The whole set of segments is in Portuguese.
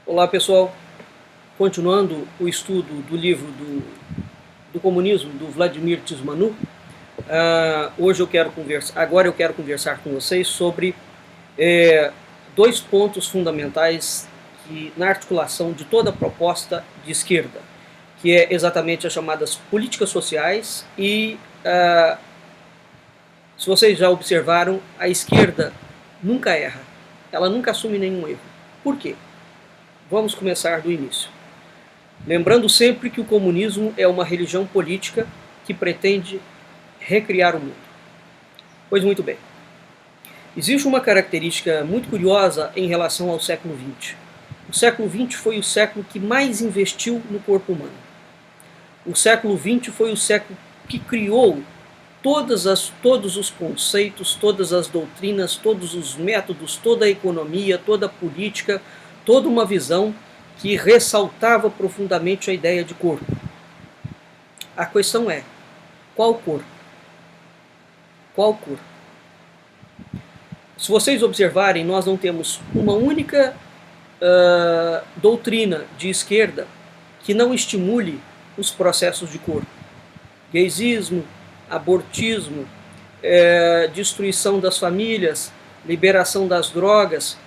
Olá pessoal, continuando o estudo do livro do comunismo do Vladimir Tismanu, agora eu quero conversar com vocês sobre dois pontos fundamentais na articulação de toda a proposta de esquerda, que é exatamente as chamadas políticas sociais e, se vocês já observaram, a esquerda nunca erra, ela nunca assume nenhum erro. Por quê? Vamos começar do início. Lembrando sempre que o comunismo é uma religião política que pretende recriar o mundo. Pois muito bem. Existe uma característica muito curiosa em relação ao século XX. O século XX foi o século que mais investiu no corpo humano. O século XX foi o século que criou todos os conceitos, todas as doutrinas, todos os métodos, toda a economia, toda a política, toda uma visão que ressaltava profundamente a ideia de corpo. A questão é, qual corpo? Qual corpo? Se vocês observarem, nós não temos uma única doutrina de esquerda que não estimule os processos de corpo. Gaysismo, abortismo, destruição das famílias, liberação das drogas,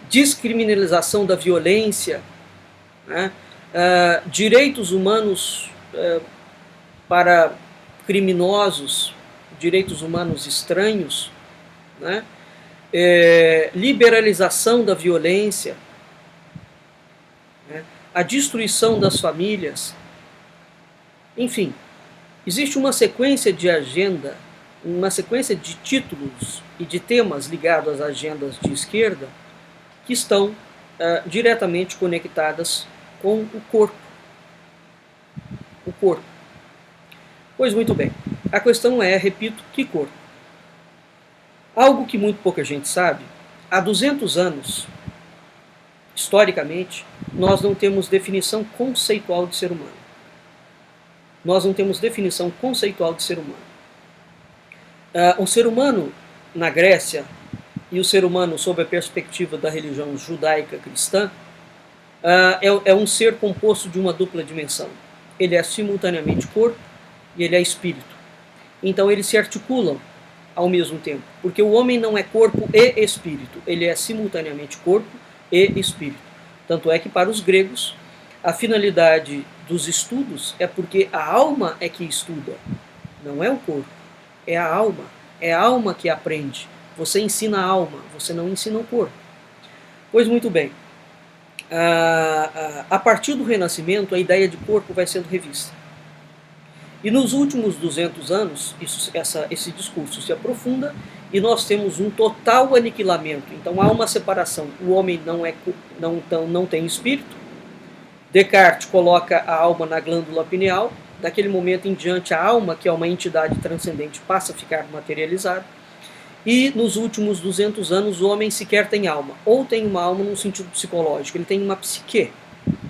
descriminalização da violência, né? Direitos humanos para criminosos, direitos humanos estranhos, né? Liberalização da violência, né? A destruição das famílias. Enfim, existe uma sequência de agenda, uma sequência de títulos e de temas ligados às agendas de esquerda que estão diretamente conectadas com o corpo. O corpo. Pois muito bem, a questão é, repito, que corpo? Algo que muito pouca gente sabe, há 200 anos, historicamente, nós não temos definição conceitual de ser humano. Nós não temos definição conceitual de ser humano. O ser humano na Grécia e o ser humano sob a perspectiva da religião judaica cristã é um ser composto de uma dupla dimensão. Ele é simultaneamente corpo e ele é espírito. Então eles se articulam ao mesmo tempo, porque o homem não é corpo e espírito, ele é simultaneamente corpo e espírito. Tanto é que para os gregos a finalidade dos estudos é porque a alma é que estuda, não é o corpo, é a alma. É a alma que aprende. Você ensina a alma, você não ensina o corpo. Pois muito bem, a partir do Renascimento a ideia de corpo vai sendo revista. E nos últimos 200 anos esse discurso se aprofunda e nós temos um total aniquilamento. Então há uma separação. O homem não tem espírito. Descartes coloca a alma na glândula pineal. Daquele momento em diante, a alma, que é uma entidade transcendente, passa a ficar materializada. E nos últimos 200 anos, o homem sequer tem alma. Ou tem uma alma no sentido psicológico, ele tem uma psique.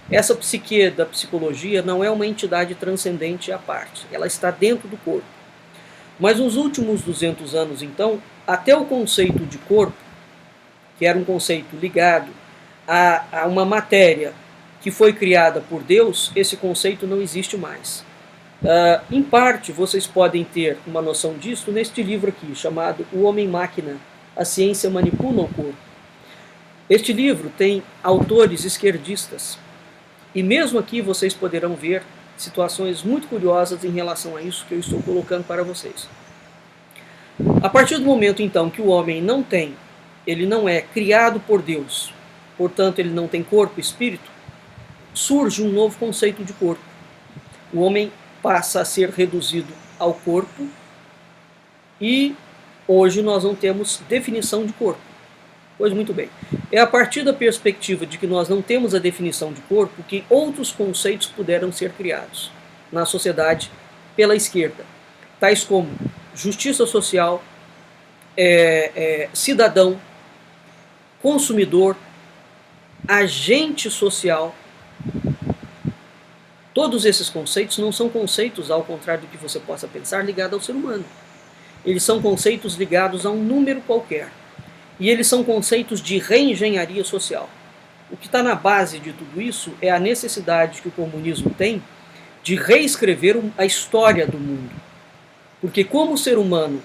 Essa psique da psicologia não é uma entidade transcendente à parte, ela está dentro do corpo. Mas nos últimos 200 anos, então, até o conceito de corpo, que era um conceito ligado a uma matéria que foi criada por Deus, esse conceito não existe mais. Em parte, vocês podem ter uma noção disso neste livro aqui, chamado O Homem-Máquina, a Ciência Manipula o Corpo. Este livro tem autores esquerdistas, e mesmo aqui vocês poderão ver situações muito curiosas em relação a isso que eu estou colocando para vocês. A partir do momento, então, que o homem ele não é criado por Deus, portanto ele não tem corpo e espírito, surge um novo conceito de corpo. O homem passa a ser reduzido ao corpo e hoje nós não temos definição de corpo. Pois muito bem. É a partir da perspectiva de que nós não temos a definição de corpo que outros conceitos puderam ser criados na sociedade pela esquerda, tais como justiça social, cidadão, consumidor, agente social. Todos esses conceitos não são conceitos, ao contrário do que você possa pensar, ligados ao ser humano. Eles são conceitos ligados a um número qualquer. e eles são conceitos de reengenharia social. O que está na base de tudo isso é a necessidade que o comunismo tem de reescrever a história do mundo. Porque como o ser humano,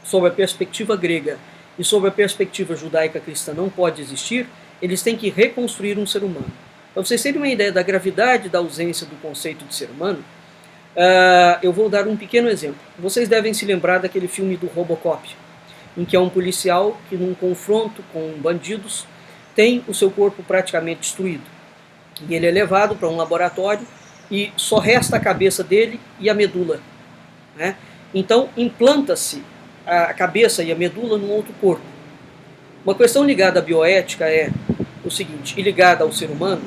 sob a perspectiva grega e sob a perspectiva judaica cristã, não pode existir, eles têm que reconstruir um ser humano. Para vocês terem uma ideia da gravidade da ausência do conceito de ser humano, eu vou dar um pequeno exemplo. Vocês devem se lembrar daquele filme do Robocop, em que é um policial que, num confronto com bandidos, tem o seu corpo praticamente destruído. E ele é levado para um laboratório e só resta a cabeça dele e a medula, né? Então implanta-se a cabeça e a medula num outro corpo. Uma questão ligada à bioética é o seguinte, e ligada ao ser humano,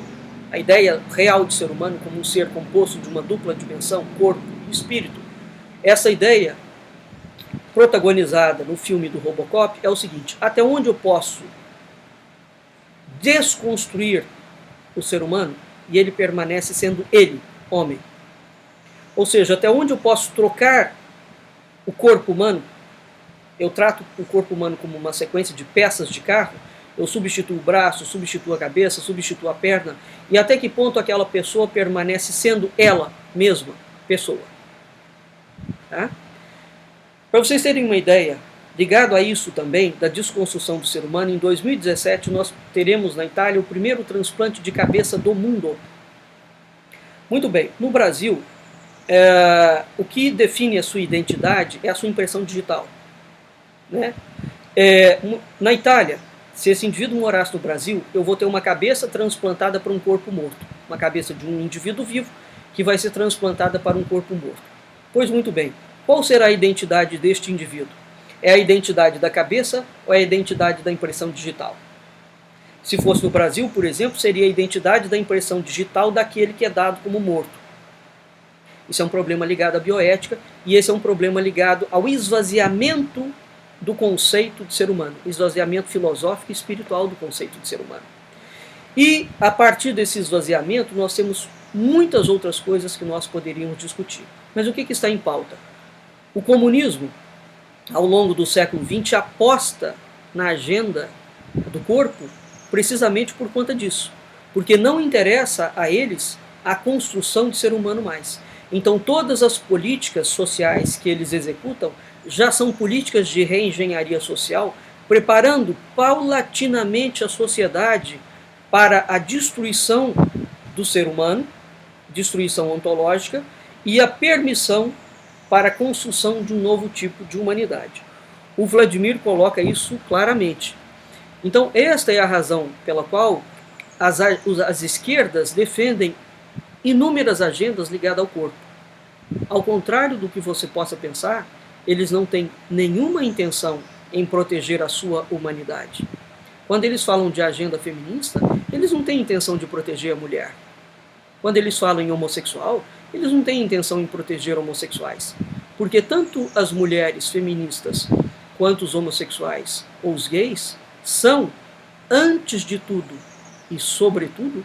a ideia real de ser humano como um ser composto de uma dupla dimensão, corpo e espírito, essa ideia protagonizada no filme do Robocop é o seguinte: até onde eu posso desconstruir o ser humano e ele permanece sendo ele, homem. Ou seja, até onde eu posso trocar o corpo humano, eu trato o corpo humano como uma sequência de peças de carro, eu substituo o braço, substituo a cabeça, substituo a perna, e até que ponto aquela pessoa permanece sendo ela mesma, pessoa. Tá? Para vocês terem uma ideia, ligado a isso também, da desconstrução do ser humano, em 2017 nós teremos na Itália o primeiro transplante de cabeça do mundo. Muito bem, no Brasil, o que define a sua identidade é a sua impressão digital. Né? Na Itália, se esse indivíduo morasse no Brasil, eu vou ter uma cabeça transplantada para um corpo morto. Uma cabeça de um indivíduo vivo que vai ser transplantada para um corpo morto. Pois muito bem, qual será a identidade deste indivíduo? É a identidade da cabeça ou é a identidade da impressão digital? Se fosse no Brasil, por exemplo, seria a identidade da impressão digital daquele que é dado como morto. Isso é um problema ligado à bioética e esse é um problema ligado ao esvaziamento do conceito de ser humano, esvaziamento filosófico e espiritual do conceito de ser humano. E a partir desse esvaziamento nós temos muitas outras coisas que nós poderíamos discutir. Mas o que está em pauta? O comunismo, ao longo do século XX, aposta na agenda do corpo precisamente por conta disso. Porque não interessa a eles a construção de ser humano mais. Então todas as políticas sociais que eles executam já são políticas de reengenharia social, preparando paulatinamente a sociedade para a destruição do ser humano, destruição ontológica, e a permissão para a construção de um novo tipo de humanidade. O Vladimir coloca isso claramente. Então esta é a razão pela qual as esquerdas defendem inúmeras agendas ligadas ao corpo. Ao contrário do que você possa pensar, eles não têm nenhuma intenção em proteger a sua humanidade. Quando eles falam de agenda feminista, eles não têm intenção de proteger a mulher. Quando eles falam em homossexual, eles não têm intenção em proteger homossexuais. Porque tanto as mulheres feministas quanto os homossexuais ou os gays são, antes de tudo e sobretudo,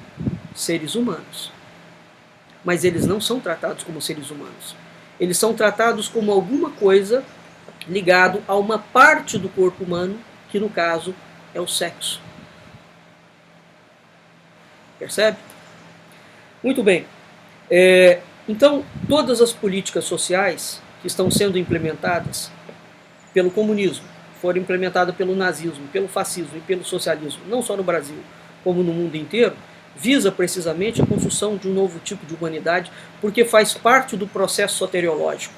seres humanos. Mas eles não são tratados como seres humanos. Eles são tratados como alguma coisa ligado a uma parte do corpo humano, que no caso é o sexo. Percebe? Muito bem. Então, todas as políticas sociais que estão sendo implementadas pelo comunismo, foram implementadas pelo nazismo, pelo fascismo e pelo socialismo, não só no Brasil, como no mundo inteiro, visa precisamente a construção de um novo tipo de humanidade, porque faz parte do processo soteriológico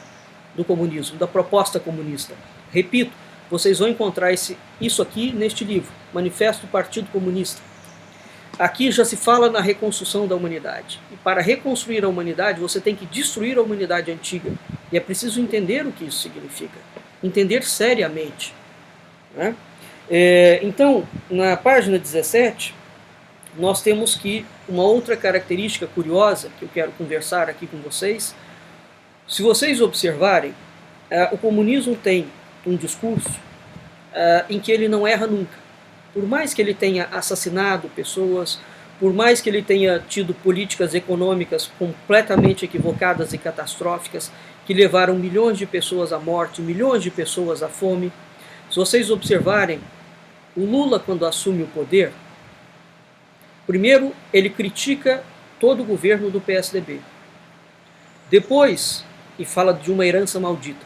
do comunismo, da proposta comunista. Repito, vocês vão encontrar isso aqui neste livro, Manifesto do Partido Comunista. Aqui já se fala na reconstrução da humanidade. E para reconstruir a humanidade, você tem que destruir a humanidade antiga. E é preciso entender o que isso significa. Entender seriamente. Né? Então, na página 17, nós temos que uma outra característica curiosa que eu quero conversar aqui com vocês. Se vocês observarem, o comunismo tem um discurso em que ele não erra nunca. Por mais que ele tenha assassinado pessoas, por mais que ele tenha tido políticas econômicas completamente equivocadas e catastróficas, que levaram milhões de pessoas à morte, milhões de pessoas à fome, se vocês observarem O Lula, quando assume o poder, primeiro ele critica todo o governo do PSDB. Depois, e fala de uma herança maldita.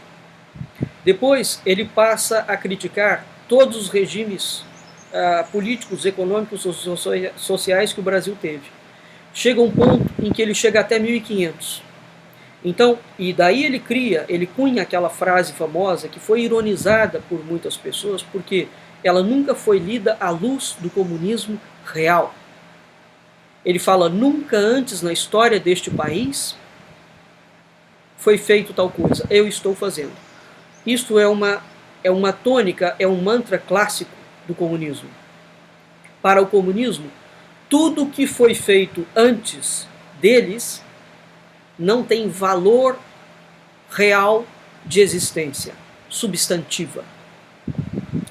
Depois, ele passa a criticar todos os regimes políticos, econômicos, sociais que o Brasil teve. Chega um ponto em que ele chega até 1500. Então, e daí ele cunha aquela frase famosa que foi ironizada por muitas pessoas, porque ela nunca foi lida à luz do comunismo real. Ele fala: nunca antes na história deste país foi feito tal coisa, eu estou fazendo. Isto é uma tônica, é um mantra clássico do comunismo. Para o comunismo, tudo que foi feito antes deles não tem valor real de existência, substantiva.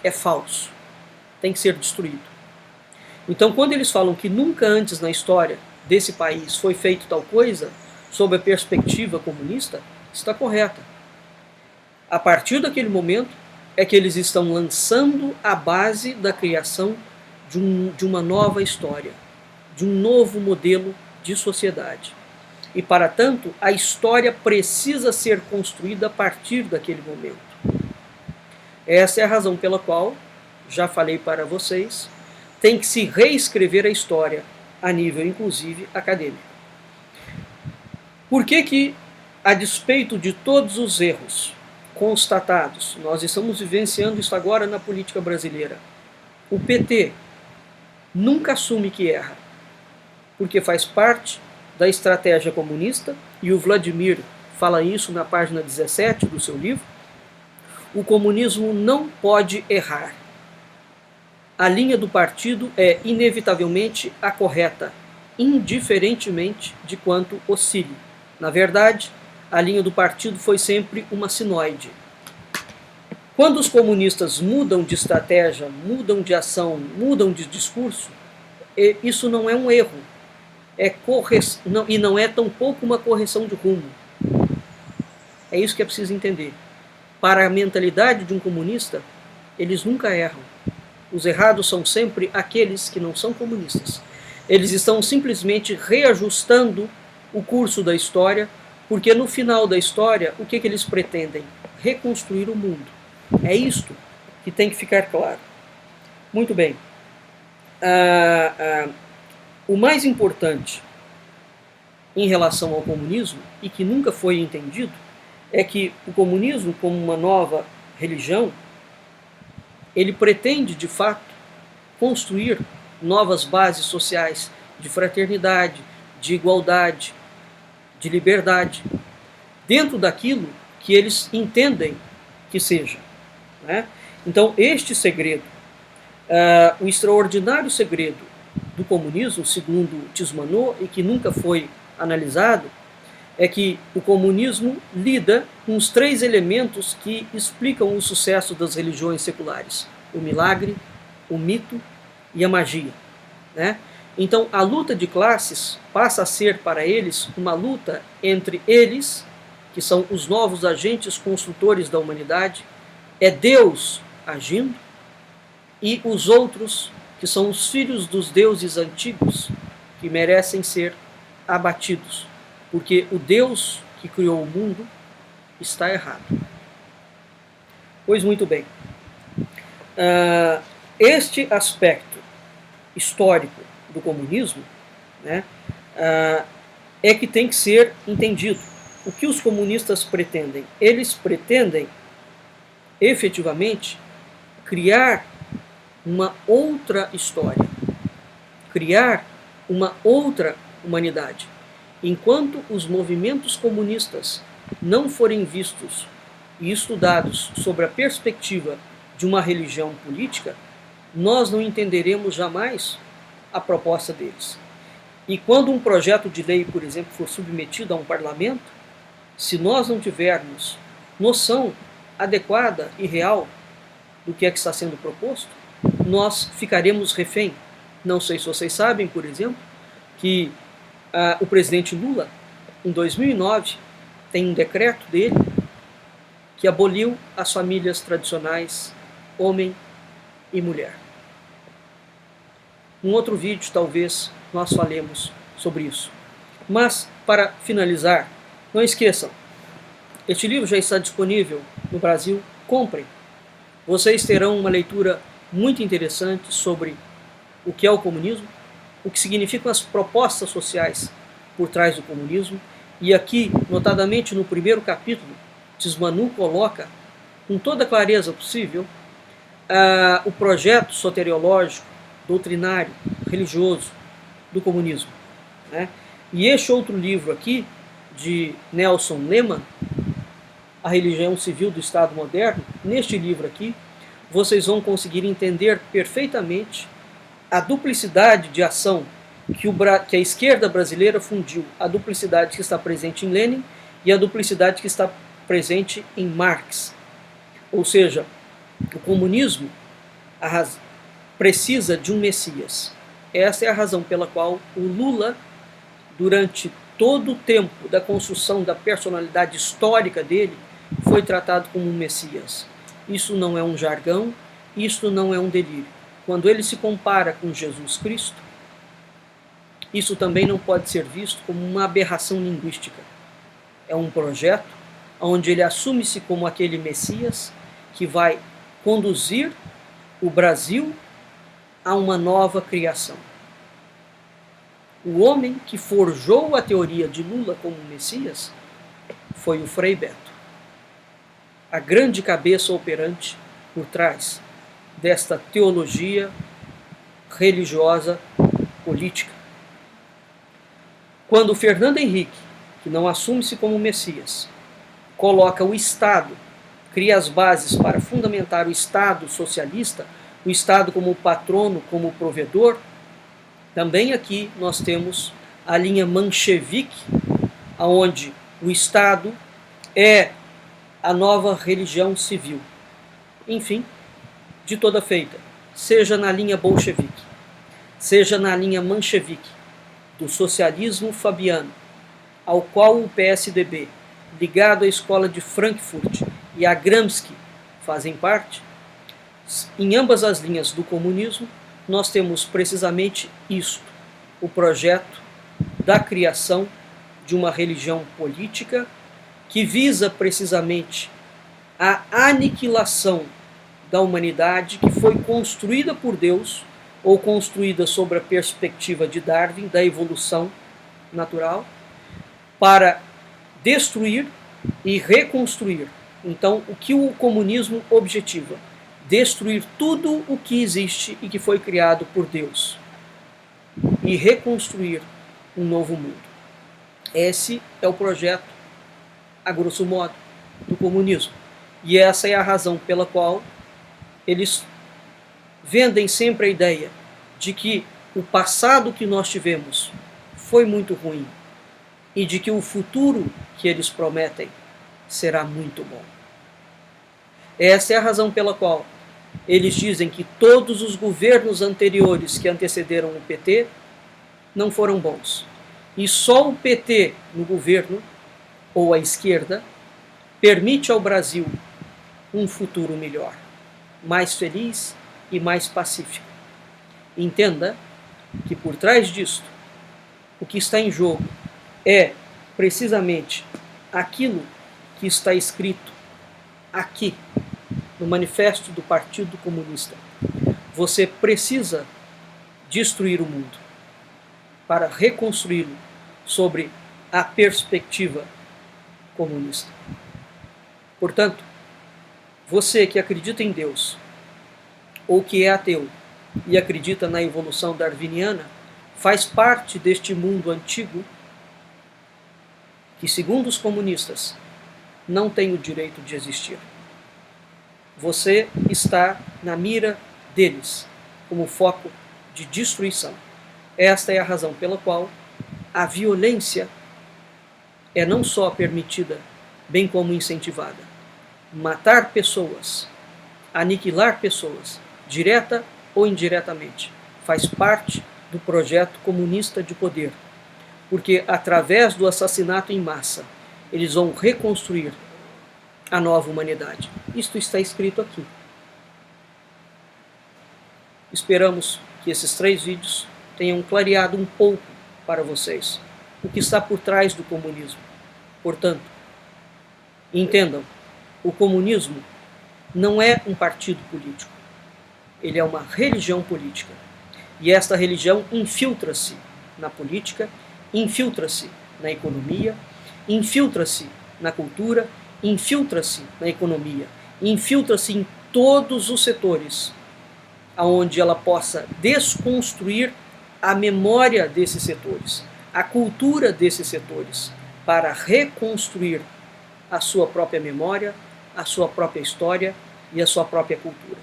É falso. Tem que ser destruído. Então, quando eles falam que nunca antes na história desse país foi feito tal coisa, sob a perspectiva comunista, está correta. A partir daquele momento é que eles estão lançando a base da criação de uma nova história, de um novo modelo de sociedade. E, para tanto, a história precisa ser construída a partir daquele momento. Essa é a razão pela qual, já falei para vocês, tem que se reescrever a história, a nível, inclusive, acadêmico. Por que, a despeito de todos os erros constatados, nós estamos vivenciando isso agora na política brasileira, o PT nunca assume que erra, porque faz parte da estratégia comunista, e o Vladimir fala isso na página 17 do seu livro. O comunismo não pode errar. A linha do partido é inevitavelmente a correta, indiferentemente de quanto oscile. Na verdade, a linha do partido foi sempre uma sinoide. Quando os comunistas mudam de estratégia, mudam de ação, mudam de discurso, isso não é um erro. E não é tampouco uma correção de rumo. É isso que é preciso entender. Para a mentalidade de um comunista, eles nunca erram. Os errados são sempre aqueles que não são comunistas. Eles estão simplesmente reajustando o curso da história, porque no final da história, o que eles pretendem? Reconstruir o mundo. É isto que tem que ficar claro. Muito bem. O mais importante em relação ao comunismo, e que nunca foi entendido, é que o comunismo, como uma nova religião, ele pretende, de fato, construir novas bases sociais de fraternidade, de igualdade, de liberdade, dentro daquilo que eles entendem que seja. Né? Então, este segredo, o extraordinário segredo do comunismo, segundo Tismanot, e que nunca foi analisado, é que o comunismo lida com os 3 elementos que explicam o sucesso das religiões seculares: o milagre, o mito e a magia. Né? Então, a luta de classes passa a ser para eles uma luta entre eles, que são os novos agentes construtores da humanidade, é Deus agindo, e os outros, que são os filhos dos deuses antigos, que merecem ser abatidos, porque o Deus que criou o mundo está errado. Pois muito bem. Este aspecto histórico do comunismo, né, é que tem que ser entendido. O que os comunistas pretendem? Eles pretendem, efetivamente, criar uma outra história, criar uma outra humanidade. Enquanto os movimentos comunistas não forem vistos e estudados sobre a perspectiva de uma religião política, nós não entenderemos jamais a proposta deles. E quando um projeto de lei, por exemplo, for submetido a um parlamento, se nós não tivermos noção adequada e real do que é que está sendo proposto, nós ficaremos refém. Não sei se vocês sabem, por exemplo, que o presidente Lula, em 2009, tem um decreto dele que aboliu as famílias tradicionais homem e mulher. Num outro vídeo, talvez, nós falemos sobre isso. Mas, para finalizar, não esqueçam, este livro já está disponível no Brasil, comprem. Vocês terão uma leitura muito interessante sobre o que é o comunismo, o que significam as propostas sociais por trás do comunismo, e aqui, notadamente no primeiro capítulo, Tismanu coloca, com toda a clareza possível, o projeto soteriológico, doutrinário, religioso do comunismo, né? E este outro livro aqui, de Nelson Lehmann, A Religião Civil do Estado Moderno, neste livro aqui, vocês vão conseguir entender perfeitamente a duplicidade de ação que a esquerda brasileira fundiu, a duplicidade que está presente em Lenin e a duplicidade que está presente em Marx. Ou seja, o comunismo precisa de um Messias. Essa é a razão pela qual o Lula, durante todo o tempo da construção da personalidade histórica dele, foi tratado como um Messias. Isso não é um jargão, isso não é um delírio. Quando ele se compara com Jesus Cristo, isso também não pode ser visto como uma aberração linguística. É um projeto onde ele assume-se como aquele Messias que vai conduzir o Brasil a uma nova criação. O homem que forjou a teoria de Lula como Messias foi o Frei Beto, a grande cabeça operante por trás desta teologia religiosa política. Quando Fernando Henrique, que não assume-se como Messias, coloca o Estado, cria as bases para fundamentar o Estado socialista, o Estado como patrono, como provedor, também aqui nós temos a linha manchevique, onde o Estado é a nova religião civil. Enfim, de toda feita, seja na linha bolchevique, seja na linha manchevique, do socialismo fabiano, ao qual o PSDB, ligado à escola de Frankfurt e a Gramsci, fazem parte, em ambas as linhas do comunismo, nós temos precisamente isto, o projeto da criação de uma religião política que visa precisamente a aniquilação da humanidade que foi construída por Deus ou construída sobre a perspectiva de Darwin, da evolução natural, para destruir e reconstruir. Então, o que o comunismo objetiva? Destruir tudo o que existe e que foi criado por Deus e reconstruir um novo mundo. Esse é o projeto, a grosso modo, do comunismo. E essa é a razão pela qual eles vendem sempre a ideia de que o passado que nós tivemos foi muito ruim e de que o futuro que eles prometem será muito bom. Essa é a razão pela qual eles dizem que todos os governos anteriores que antecederam o PT não foram bons. E só o PT no governo, ou a esquerda, permite ao Brasil um futuro melhor, mais feliz e mais pacífico. Entenda que por trás disto, o que está em jogo é precisamente aquilo que está escrito aqui no Manifesto do Partido Comunista. Você precisa destruir o mundo para reconstruí-lo sobre a perspectiva comunista. Portanto, você que acredita em Deus, ou que é ateu e acredita na evolução darwiniana, faz parte deste mundo antigo que, segundo os comunistas, não tem o direito de existir. Você está na mira deles, como foco de destruição. Esta é a razão pela qual a violência é não só permitida, bem como incentivada. Matar pessoas, aniquilar pessoas, direta ou indiretamente, faz parte do projeto comunista de poder, porque através do assassinato em massa, eles vão reconstruir a nova humanidade. Isto está escrito aqui. Esperamos que que esses 3 vídeos tenham clareado um pouco para vocês o que está por trás do comunismo. Portanto, entendam, o comunismo não é um partido político, ele é uma religião política. E esta religião infiltra-se na política, infiltra-se na economia, infiltra-se na cultura, infiltra-se na economia, infiltra-se em todos os setores, aonde ela possa desconstruir a memória desses setores, a cultura desses setores, para reconstruir a sua própria memória, a sua própria história e a sua própria cultura.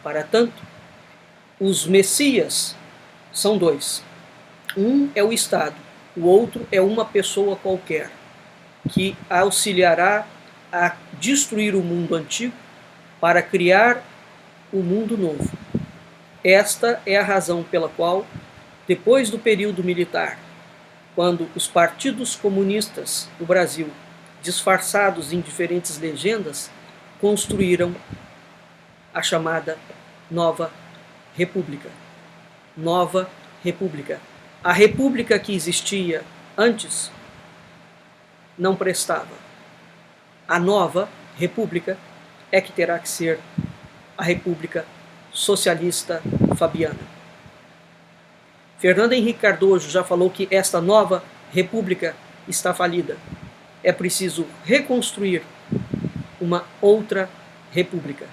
Para tanto, os messias são 2. Um é o Estado, o outro é uma pessoa qualquer, que auxiliará a destruir o mundo antigo para criar o mundo novo. Esta é a razão pela qual, depois do período militar, quando os partidos comunistas do Brasil, disfarçados em diferentes legendas, construíram a chamada Nova República. Nova República. A república que existia antes não prestava. A nova república é que terá que ser a República Socialista Fabiana. Fernando Henrique Cardoso já falou que esta nova república está falida. É preciso reconstruir uma outra república.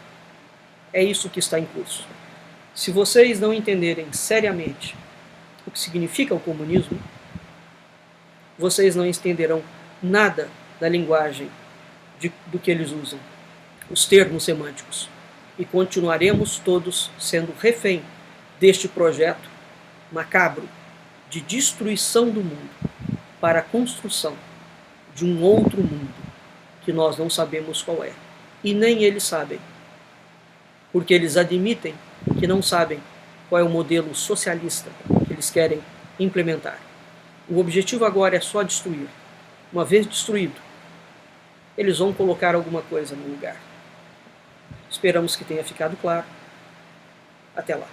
É isso que está em curso. Se vocês não entenderem seriamente o que significa o comunismo, vocês não entenderão nada da linguagem do que eles usam, os termos semânticos. E continuaremos todos sendo refém deste projeto macabro de destruição do mundo para a construção de um outro mundo que nós não sabemos qual é. E nem eles sabem, porque eles admitem que não sabem qual é o modelo socialista que eles querem implementar. O objetivo agora é só destruir. Uma vez destruído, eles vão colocar alguma coisa no lugar. Esperamos que tenha ficado claro. Até lá.